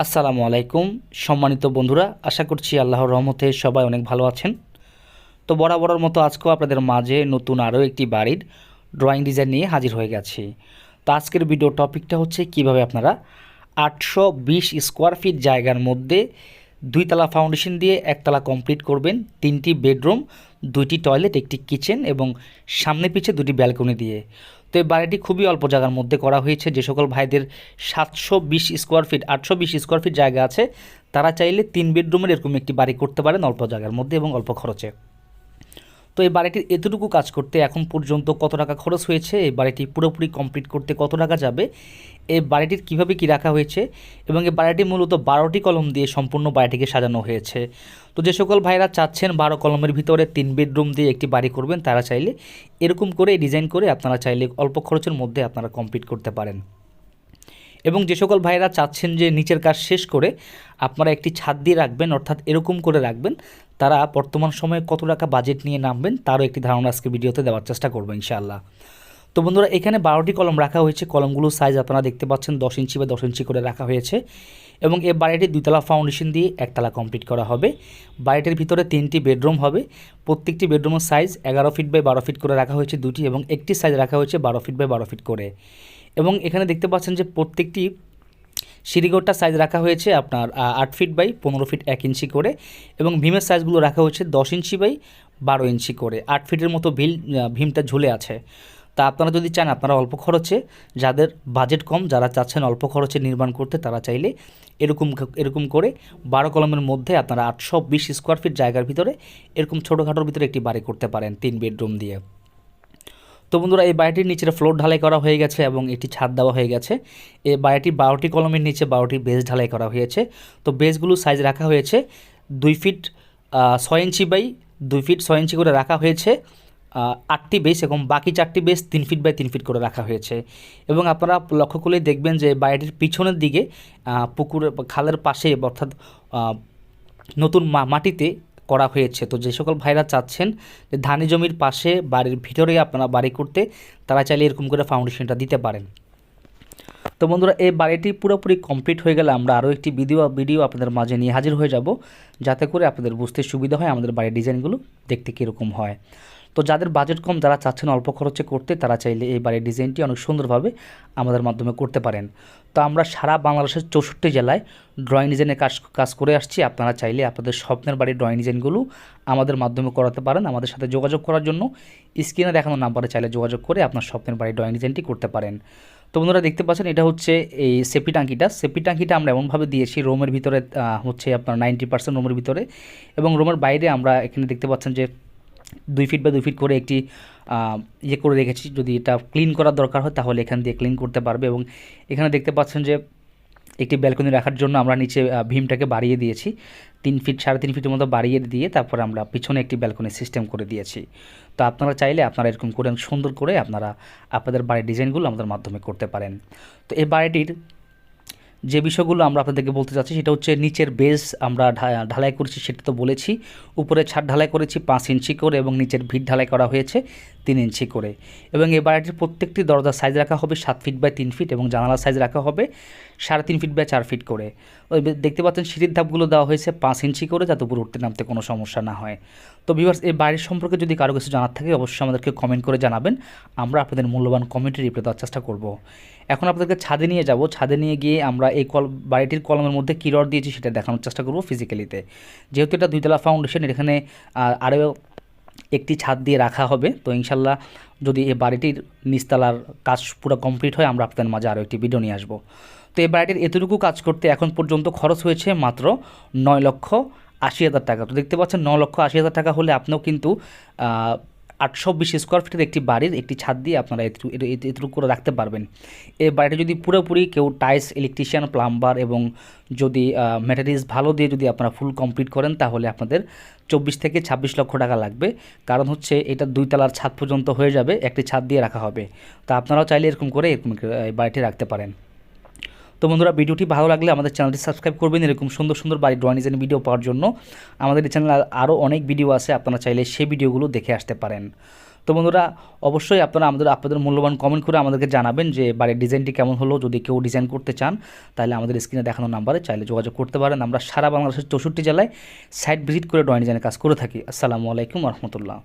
আসসালামু আলাইকুম সম্মানিত বন্ধুরা, আশা করছি আল্লাহর রহমতে সবাই অনেক ভালো আছেন। তো বরাবরের মতো আজকেও আপনাদের মাঝে নতুন আরও একটি বাড়ির ড্রয়িং ডিজাইন নিয়ে হাজির হয়ে গেছি। তো আজকের ভিডিও টপিকটা হচ্ছে কিভাবে আপনারা 820 স্কোয়ার ফিট জায়গার মধ্যে 2তলা ফাউন্ডেশন দিয়ে 1তলা কমপ্লিট করবেন, 3টি বেডরুম, 2টি টয়লেট, একটি কিচেন এবং সামনে পিছে 2টি ব্যালকনি দিয়ে। তো এই বাড়িটি খুবই অল্প জায়গার মধ্যে করা হয়েছে। যে সকল ভাইদের 720 স্কোয়ার ফিট 820 স্কোয়ার ফিট জায়গা আছে, তারা চাইলে 3 বেডরুমের এরকম একটি বাড়ি করতে পারেন অল্প জায়গার মধ্যে এবং অল্প খরচে। তো এই বাড়িটির এতটুকু কাজ করতে এখন পর্যন্ত কত টাকা খরচ হয়েছে, এই বাড়িটি পুরোপুরি কমপ্লিট করতে কত টাকা যাবে, এই বাড়িটির কীভাবে কী রাখা হয়েছে এবং এই বাড়িটি মূলত 12টি কলম দিয়ে সম্পূর্ণ বাড়িটিকে সাজানো হয়েছে। তো যে সকল ভাইরা চাচ্ছেন 12 কলমের ভিতরে 3 বেডরুম দিয়ে একটি বাড়ি করবেন, তারা চাইলে এরকম করে ডিজাইন করে আপনারা চাইলে অল্প খরচের মধ্যে আপনারা কমপ্লিট করতে পারেন। এবং যে সকল ভাইরা চাচ্ছেন যে নিচের কাজ শেষ করে আপনারা একটি ছাদ দিয়ে রাখবেন, অর্থাৎ এরকম করে রাখবেন, তারা বর্তমান সময়ে কত টাকা বাজেট নিয়ে নামবেন তারও একটি ধারণা আজকে ভিডিওতে দেওয়ার চেষ্টা করবো ইনশাআল্লাহ। তো বন্ধুরা, এখানে 12টি কলম রাখা হয়েছে। কলমগুলোর সাইজ আপনারা দেখতে পাচ্ছেন 10 ইঞ্চি বা 10 ইঞ্চি করে রাখা হয়েছে এবং এই বাড়িটি 2তলা ফাউন্ডেশন দিয়ে 1তলা কমপ্লিট করা হবে। বাড়িটির ভিতরে 3টি বেডরুম হবে। প্রত্যেকটি বেডরুমের সাইজ 11 ফিট বাই 12 ফিট করে রাখা হয়েছে 2টি এবং একটি সাইজ রাখা হয়েছে 12 ফিট বাই 12 ফিট করে। এবং এখানে দেখতে পাচ্ছেন যে প্রত্যেকটি সিঁড়িঘরটার সাইজ রাখা হয়েছে আপনার 8 ফিট বাই 15 ফিট 1 ইঞ্চি করে এবং ভীমের সাইজগুলো রাখা হয়েছে 10 ইঞ্চি বাই 12 ইঞ্চি করে। 8 ফিটের মতো ভীমটা ঝুলে আছে। তা আপনারা যদি চান আপনারা অল্প খরচে, যাদের বাজেট কম, যারা চাচ্ছেন অল্প খরচে নির্মাণ করতে, তারা চাইলে এরকম করে 12 কলমের মধ্যে আপনারা 820 স্কোয়ার ফিট জায়গার ভিতরে এরকম ছোটোখাটোর ভিতরে একটি বাড়ি করতে পারেন 3 বেডরুম দিয়ে। তো বন্ধুরা, এই বাড়িটির নিচে ফ্লোর ঢালাই করা হয়ে গেছে এবং একটি ছাদ দেওয়া হয়ে গেছে। এই বাড়িটি 12টি কলমের নিচে 12টি বেস ঢালাই করা হয়েছে। তো বেসগুলো সাইজ রাখা হয়েছে 2 ফিট 6 ইঞ্চি বাই 2 ফিট 6 ইঞ্চি করে রাখা হয়েছে 8টি বেস এবং বাকি 4টি বেস 3 ফিট বাই 3 ফিট করে রাখা হয়েছে। এবং আপনারা লক্ষ্য করলেই দেখবেন যে বাড়িটির পিছনের দিকে পুকুর খালের পাশে, অর্থাৎ নতুন মাটিতে করা হয়েছে। তো যে সকল ভাইরা চাচ্ছেন যে ধানি জমির পাশে বাড়ির ভিতরে আপনারা বাড়ি করতে, তারা চাইলে এরকম করে ফাউন্ডেশনটা দিতে পারেন। তো বন্ধুরা, এই বাড়িটি পুরোপুরি কমপ্লিট হয়ে গেলে আমরা আরও একটি ভিডিও আপনাদের মাঝে নিয়ে হাজির হয়ে যাব, যাতে করে আপনাদের বুঝতে সুবিধা হয় আমাদের বাড়ির ডিজাইনগুলো দেখতে কীরকম হয়। তো যাদের বাজেট কম, যারা চাচ্ছেন অল্প খরচে করতে, তারা চাইলে এই বাড়ির ডিজাইনটি অনেক সুন্দরভাবে আমাদের মাধ্যমে করতে পারেন। তো আমরা সারা বাংলাদেশের 64 জেলায় ড্রয়িং ডিজাইনের কাজ করে আসছি। আপনারা চাইলে আপনাদের স্বপ্নের বাড়ির ড্রয়িং ডিজাইনগুলো আমাদের মাধ্যমে করাতে পারেন। আমাদের সাথে যোগাযোগ করার জন্য স্ক্রিনে দেখানো নাম্বারে চাইলে যোগাযোগ করে আপনার স্বপ্নের বাড়ির ড্রয়িং ডিজাইনটি করতে পারেন। তো বন্ধুরা, দেখতে পাচ্ছেন এটা হচ্ছে এই সেফটি ট্যাঙ্কিটা আমরা এমনভাবে দিয়েছি, রুমের ভিতরে হচ্ছে আপনার 90% রুমের ভিতরে এবং রুমের বাইরে আমরা এখানে দেখতে পাচ্ছেন যে 2 ফিট বা 2 ফিট করে একটি করে রেখেছি। যদি এটা ক্লিন করার দরকার হয় তাহলে এখান দিয়ে ক্লিন করতে পারবে। এবং এখানে দেখতে পাচ্ছেন যে একটি ব্যালকনি রাখার জন্য আমরা নিচে ভীমটাকে বাড়িয়ে দিয়েছি 3 ফিট 3.5 ফিটের মতো বাড়িয়ে দিয়ে তারপরে আমরা পিছনে একটি ব্যালকনি সিস্টেম করে দিয়েছি। তো আপনারা চাইলে আপনারা এরকম করে সুন্দর করে আপনারা আপনাদের বাড়ির ডিজাইনগুলো আমাদের মাধ্যমে করতে পারেন। তো এই বাড়িটির যে বিষয়গুলো আমরা আপনাদেরকে বলতে চাচ্ছি সেটা হচ্ছে নিচের বেস আমরা ঢালাই করেছি, সেটা তো বলেছি। উপরে ছাদ ঢালাই করেছি 5 ইঞ্চি করে এবং নিচের ভিট ঢালাই করা হয়েছে 3 ইঞ্চি করে। এবং এই বাড়িটির প্রত্যেকটি দরজার সাইজ রাখা হবে 7 ফিট বাই 3 ফিট এবং জানালার সাইজ রাখা হবে 3.5 ফিট বাই 4 ফিট করে। ওই দেখতে পাচ্ছেন সিঁড়ির ধাপগুলো দেওয়া হয়েছে 5 ইঞ্চি করে, যাতে উপরে উঠতে নামতে কোনো সমস্যা না হয়। তো ভিউয়ার্স, এই বাড়ির সম্পর্কে যদি কারো কিছু জানার থাকে অবশ্যই আমাদেরকে কমেন্ট করে জানাবেন, আমরা আপনাদের মূল্যবান কমেন্টে রিপ্লাই দেওয়ার চেষ্টা করব। এখন আপনাদেরকে ছাদে নিয়ে যাব। ছাদে নিয়ে গিয়ে আমরা এই বাড়িটির কলমের মধ্যে কী রড দিয়েছি সেটা দেখানোর চেষ্টা করব ফিজিক্যালিতে। যেহেতু এটা 2তলা ফাউন্ডেশন, এখানে আরও একটি ছাদ দিয়ে রাখা হবে। তো ইনশাল্লাহ যদি এই বাড়িটির নিচতলার কাজ পুরো কমপ্লিট হয়, আমরা আপনাদের মাঝে আরও একটি ভিডিও নিয়ে আসবো। তো এই বাড়িটির এতটুকু কাজ করতে এখন পর্যন্ত খরচ হয়েছে মাত্র 9,80,000 টাকা। তো দেখতে পাচ্ছেন 9,80,000 টাকা হলে আপনিও কিন্তু 820 স্কোয়ার ফিটের একটি বাড়ির একটি ছাদ দিয়ে আপনারা এতটুকু করে রাখতে পারবেন। এই বাড়িটা যদি পুরোপুরি কেউ টাইলস, ইলেকট্রিশিয়ান, প্লাম্বার এবং যদি ম্যাটেরিয়ালস ভালো দিয়ে যদি আপনারা ফুল কমপ্লিট করেন, তাহলে আপনাদের 24 থেকে 26 লক্ষ টাকা লাগবে। কারণ হচ্ছে এটা 2তলার ছাদ পর্যন্ত হয়ে যাবে, একটি ছাদ দিয়ে রাখা হবে। তো আপনারাও চাইলে এরকম করে এই বাড়িটি রাখতে পারেন। তো বন্ধুরা, ভিডিওটি ভালো লাগলে আমাদের চ্যানেলটি সাবস্ক্রাইব করবেন এরকম সুন্দর সুন্দর বাড়ির ড্রয়িং ডিজাইন ভিডিও পাওয়ার জন্য। আমাদের এই চ্যানেলে আরও অনেক ভিডিও আছে, আপনারা চাইলে সেই ভিডিওগুলো দেখে আসতে পারেন। তো বন্ধুরা, অবশ্যই আপনারা আপনাদের মূল্যবান কমেন্ট করে আমাদেরকে জানাবেন যে বাড়ির ডিজাইনটি কেমন হলো। যদি কেউ ডিজাইন করতে চান তাহলে আমাদের স্ক্রিনে দেখানো নাম্বারে চাইলে যোগাযোগ করতে পারেন। আমরা সারা বাংলাদেশের 64 জেলায় সাইট ভিজিট করে ড্রয়িং ডিজাইনের কাজ করে থাকি। আসসালামু আলাইকুম রহমতুল্লাহ।